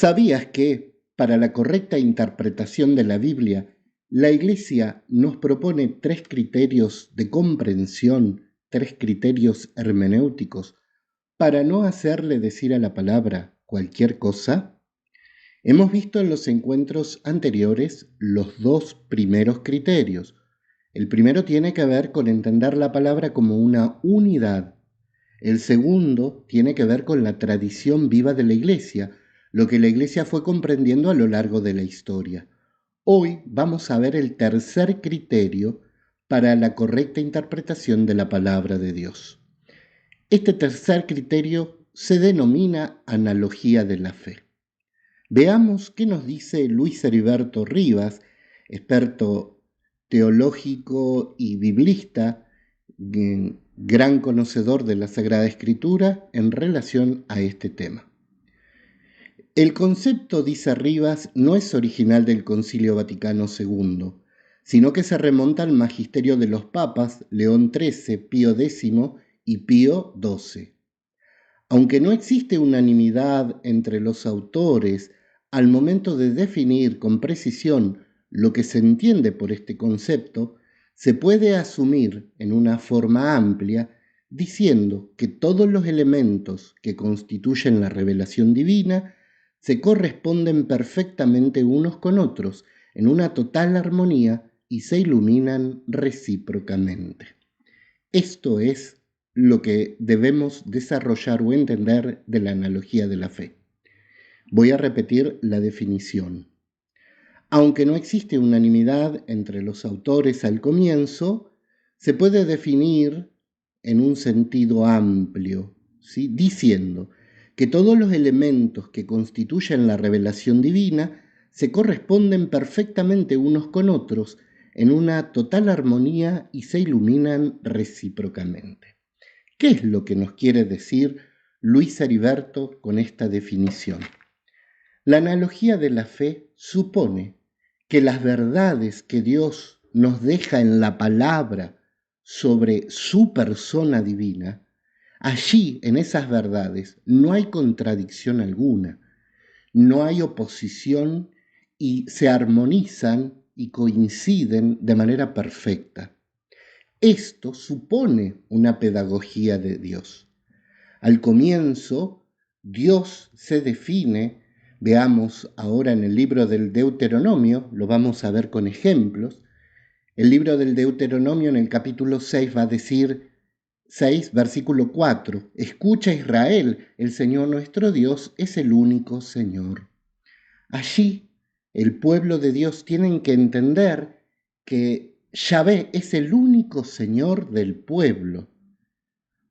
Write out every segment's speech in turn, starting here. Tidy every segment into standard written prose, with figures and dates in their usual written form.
¿Sabías que, para la correcta interpretación de la Biblia, la Iglesia nos propone tres criterios de comprensión, tres criterios hermenéuticos, para no hacerle decir a la palabra cualquier cosa? Hemos visto en los encuentros anteriores los dos primeros criterios. El primero tiene que ver con entender la palabra como una unidad. El segundo tiene que ver con la tradición viva de la Iglesia, lo que la Iglesia fue comprendiendo a lo largo de la historia. Hoy vamos a ver el tercer criterio para la correcta interpretación de la palabra de Dios. Este tercer criterio se denomina analogía de la fe. Veamos qué nos dice Luis Heriberto Rivas, experto teológico y biblista, gran conocedor de la Sagrada Escritura, en relación a este tema. El concepto, dice Rivas, no es original del Concilio Vaticano II, sino que se remonta al magisterio de los papas León XIII, Pío X y Pío XII. Aunque no existe unanimidad entre los autores al momento de definir con precisión lo que se entiende por este concepto, se puede asumir en una forma amplia diciendo que todos los elementos que constituyen la revelación divina se corresponden perfectamente unos con otros en una total armonía y se iluminan recíprocamente. Esto es lo que debemos desarrollar o entender de la analogía de la fe. Voy a repetir la definición. Aunque no existe unanimidad entre los autores al comienzo, se puede definir en un sentido amplio, ¿sí? Diciendo que todos los elementos que constituyen la revelación divina se corresponden perfectamente unos con otros en una total armonía y se iluminan recíprocamente. ¿Qué es lo que nos quiere decir Luis Heriberto con esta definición? La analogía de la fe supone que las verdades que Dios nos deja en la palabra sobre su persona divina, allí en esas verdades no hay contradicción alguna, no hay oposición y se armonizan y coinciden de manera perfecta. Esto supone una pedagogía de Dios. Al comienzo, Dios se define, veamos ahora en el libro del Deuteronomio, lo vamos a ver con ejemplos. El libro del Deuteronomio en el capítulo 6 va a decir, 6, versículo 4, escucha Israel, el Señor nuestro Dios es el único Señor. Allí, el pueblo de Dios tiene que entender que Yahvé es el único Señor del pueblo.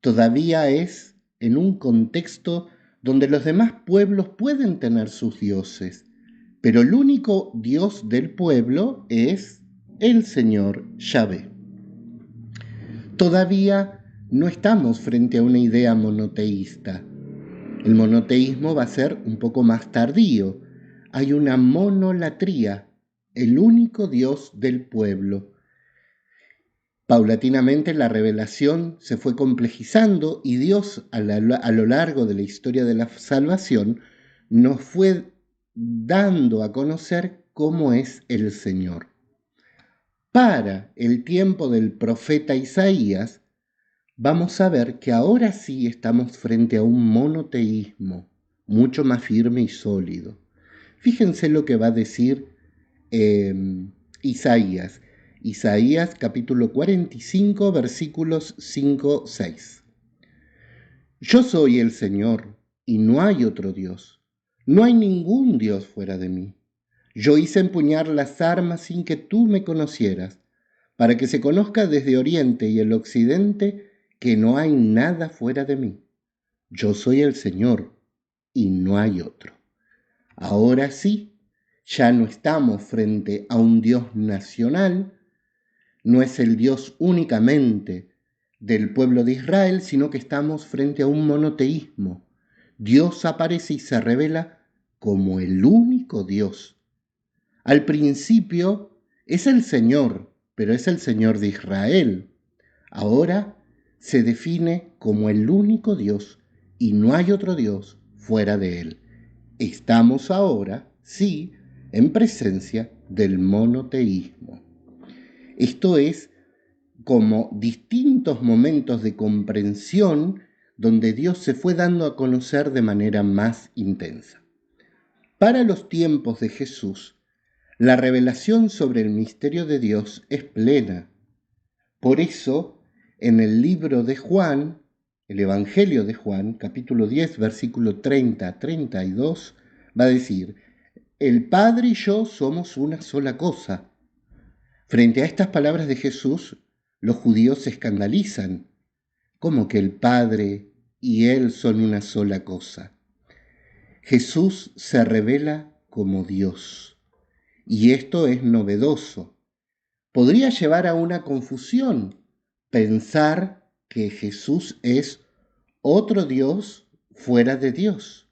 Todavía es en un contexto donde los demás pueblos pueden tener sus dioses, pero el único Dios del pueblo es el Señor Yahvé. Todavía no estamos frente a una idea monoteísta. El monoteísmo va a ser un poco más tardío. Hay una monolatría, el único Dios del pueblo. Paulatinamente la revelación se fue complejizando y Dios a lo largo de la historia de la salvación nos fue dando a conocer cómo es el Señor. Para el tiempo del profeta Isaías, vamos a ver que ahora sí estamos frente a un monoteísmo mucho más firme y sólido. Fíjense lo que va a decir Isaías. Isaías capítulo 45 versículos 5-6. Yo soy el Señor y no hay otro Dios. No hay ningún Dios fuera de mí. Yo hice empuñar las armas sin que tú me conocieras, para que se conozca desde Oriente y el Occidente que no hay nada fuera de mí. Yo soy el Señor y no hay otro. Ahora sí, ya no estamos frente a un Dios nacional, no es el Dios únicamente del pueblo de Israel, sino que estamos frente a un monoteísmo. Dios aparece y se revela como el único Dios. Al principio es el Señor, pero es el Señor de Israel. Ahora se define como el único Dios y no hay otro Dios fuera de él. Estamos ahora, sí, en presencia del monoteísmo. Esto es como distintos momentos de comprensión donde Dios se fue dando a conocer de manera más intensa. Para los tiempos de Jesús, la revelación sobre el misterio de Dios es plena. Por eso, en el libro de Juan, el Evangelio de Juan, capítulo 10, versículo 30 a 32, va a decir: el Padre y yo somos una sola cosa. Frente a estas palabras de Jesús, los judíos se escandalizan. ¿Cómo que el Padre y Él son una sola cosa? Jesús se revela como Dios, y esto es novedoso. Podría llevar a una confusión pensar que Jesús es otro Dios fuera de Dios.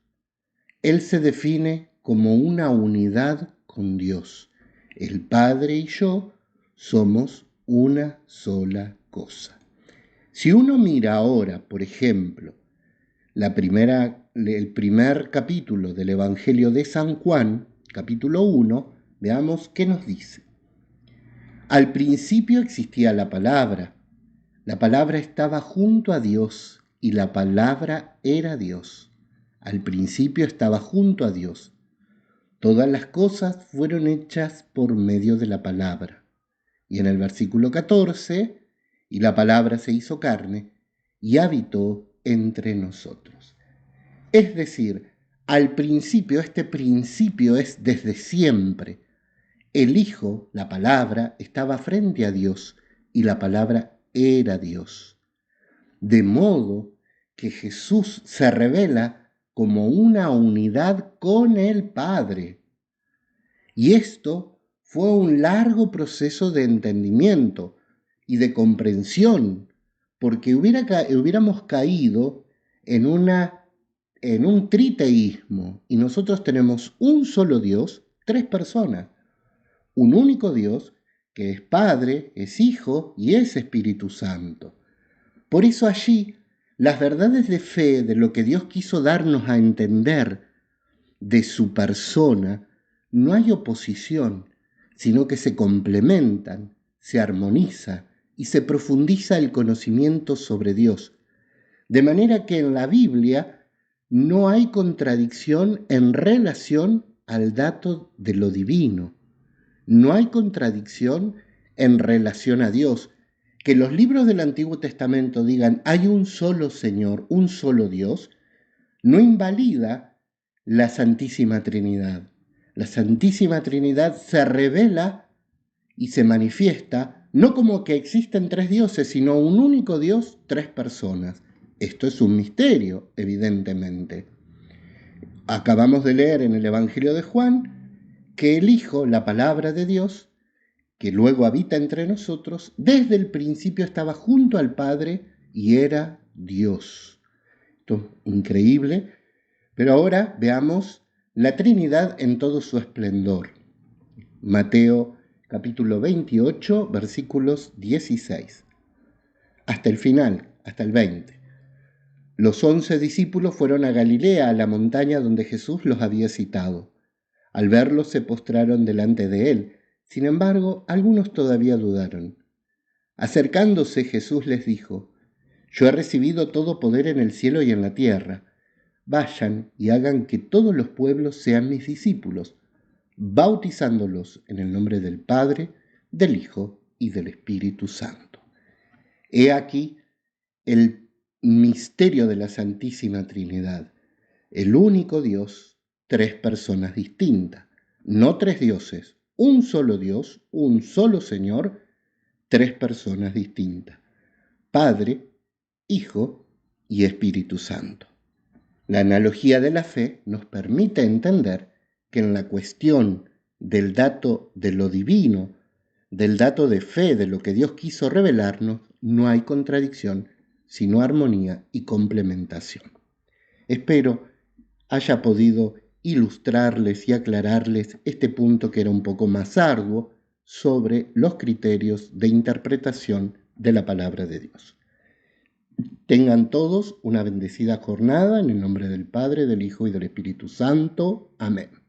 Él se define como una unidad con Dios. El Padre y yo somos una sola cosa. Si uno mira ahora, por ejemplo, el primer capítulo del Evangelio de San Juan, capítulo 1, veamos qué nos dice. Al principio existía la palabra estaba junto a Dios y la palabra era Dios. Al principio estaba junto a Dios. Todas las cosas fueron hechas por medio de la palabra. Y en el versículo 14, y la palabra se hizo carne y habitó entre nosotros. Es decir, al principio, este principio es desde siempre. El Hijo, la palabra, estaba frente a Dios y la palabra era Dios. De modo que Jesús se revela como una unidad con el Padre. Y esto fue un largo proceso de entendimiento y de comprensión, porque hubiéramos caído en un triteísmo, y nosotros tenemos un solo Dios, tres personas, un único Dios que es Padre, es Hijo y es Espíritu Santo. Por eso allí las verdades de fe de lo que Dios quiso darnos a entender de su persona, no hay oposición, sino que se complementan, se armoniza y se profundiza el conocimiento sobre Dios. De manera que en la Biblia no hay contradicción en relación al dato de lo divino. No hay contradicción en relación a Dios. Que los libros del Antiguo Testamento digan hay un solo Señor, un solo Dios, no invalida la Santísima Trinidad. La Santísima Trinidad se revela y se manifiesta no como que existen tres dioses, sino un único Dios, tres personas. Esto es un misterio, evidentemente. Acabamos de leer en el Evangelio de Juan que el Hijo, la palabra de Dios, que luego habita entre nosotros, desde el principio estaba junto al Padre y era Dios. Esto es increíble, pero ahora veamos la Trinidad en todo su esplendor. Mateo capítulo 28, versículos 16. Hasta el final, hasta el 20. Los 11 discípulos fueron a Galilea, a la montaña donde Jesús los había citado. Al verlos se postraron delante de él. Sin embargo, algunos todavía dudaron. Acercándose, Jesús les dijo: Yo he recibido todo poder en el cielo y en la tierra. Vayan y hagan que todos los pueblos sean mis discípulos, bautizándolos en el nombre del Padre, del Hijo y del Espíritu Santo. He aquí el misterio de la Santísima Trinidad. El único Dios, tres personas distintas, no tres dioses, un solo Dios, un solo Señor, tres personas distintas: Padre, Hijo y Espíritu Santo. La analogía de la fe nos permite entender que en la cuestión del dato de lo divino, del dato de fe, de lo que Dios quiso revelarnos, no hay contradicción, sino armonía y complementación. Espero haya podido ilustrarles y aclararles este punto que era un poco más arduo sobre los criterios de interpretación de la palabra de Dios. Tengan todos una bendecida jornada en el nombre del Padre, del Hijo y del Espíritu Santo. Amén.